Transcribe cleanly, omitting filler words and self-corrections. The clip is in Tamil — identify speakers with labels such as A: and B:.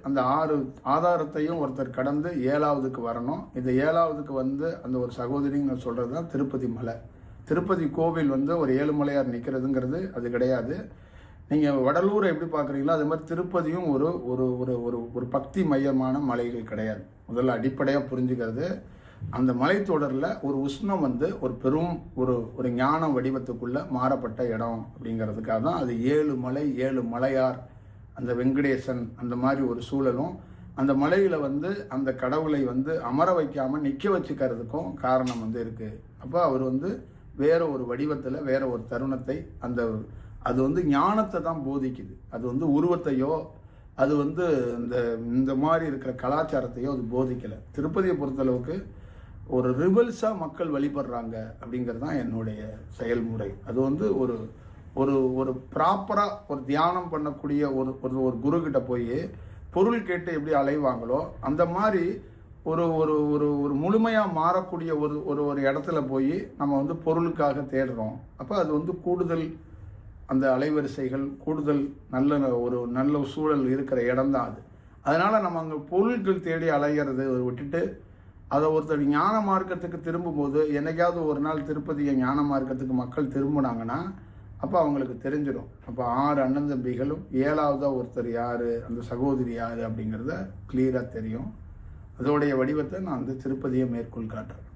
A: அந்த 6 ஆதாரத்தையும் ஒருத்தர் கடந்து 7வதுக்கு வரணும். இந்த 7வதுக்கு வந்து அந்த ஒரு சகோதரிங்க சொல்கிறது தான் திருப்பதி மலை. திருப்பதி கோவில் வந்து ஒரு ஏழுமலையார் நிற்கிறதுங்கிறது அது கிடையாது. நீங்கள் வடலூரை எப்படி பார்க்குறீங்களோ அதே மாதிரி திருப்பதியும் ஒரு ஒரு ஒரு ஒரு ஒரு பக்தி மையமான மலைகள் கிடையாது. முதல்ல அடிப்படையாக புரிஞ்சுக்கிறது, அந்த மலைத்தொடரில் ஒரு உஷ்ணம் வந்து ஒரு பெரும் ஒரு ஒரு ஞான வடிவத்துக்குள்ளே மாறப்பட்ட இடம் அப்படிங்கிறதுக்காக தான் அது 7 மலை 7 மலையார், அந்த வெங்கடேசன் அந்த மாதிரி ஒரு சூழலும் அந்த மலையில் வந்து அந்த கடவுளை வந்து அமர வைக்காமல் நிற்க வச்சுக்கிறதுக்கும் காரணம் வந்து இருக்குது. அப்போ அவர் வந்து வேற ஒரு வடிவத்தில் வேற ஒரு தருணத்தை அது வந்து ஞானத்தை தான் போதிக்குது. அது வந்து உருவத்தையோ அது வந்து இந்த மாதிரி இருக்கிற கலாச்சாரத்தையோ அது போதிக்கலை. திருப்பதியை பொறுத்தளவுக்கு ஒரு ரிவல்ஸாக மக்கள் வழிபடுறாங்க அப்படிங்கிறது தான் என்னுடைய செயல்முறை. அது வந்து ஒரு ஒரு ஒரு ப்ராப்பராக ஒரு தியானம் பண்ணக்கூடிய ஒரு ஒரு குருக்கிட்ட போய் பொருள் கேட்டு எப்படி அலைவாங்களோ அந்த மாதிரி ஒரு ஒரு ஒரு ஒரு முழுமையாக மாறக்கூடிய ஒரு ஒரு ஒரு இடத்துல போய் நம்ம வந்து பொருளுக்காக தேடுறோம். அப்போ அது வந்து கூடுதல் அந்த அலைவரிசைகள் கூடுதல் நல்ல சூழல் இருக்கிற இடம்தான் அது. அதனால் நம்ம அங்கே பொருட்கள் தேடி அலைகிறது விட்டுட்டு அதை ஒருத்தர் ஞான மார்க்கத்துக்கு திரும்பும்போது, என்னைக்காவது ஒரு நாள் திருப்பதியை ஞான மார்க்கத்துக்கு மக்கள் திரும்பினாங்கன்னா அப்போ அவங்களுக்கு தெரிஞ்சிடும். அப்போ 6 அண்ணன் தம்பிகளும் 7வதாக ஒருத்தர் யார், அந்த சகோதரி யார் அப்படிங்கிறத கிளியராக தெரியும். அதோடைய வடிவத்தை நான் வந்து திருப்பதியை மேற்கோள் காட்டுறேன்.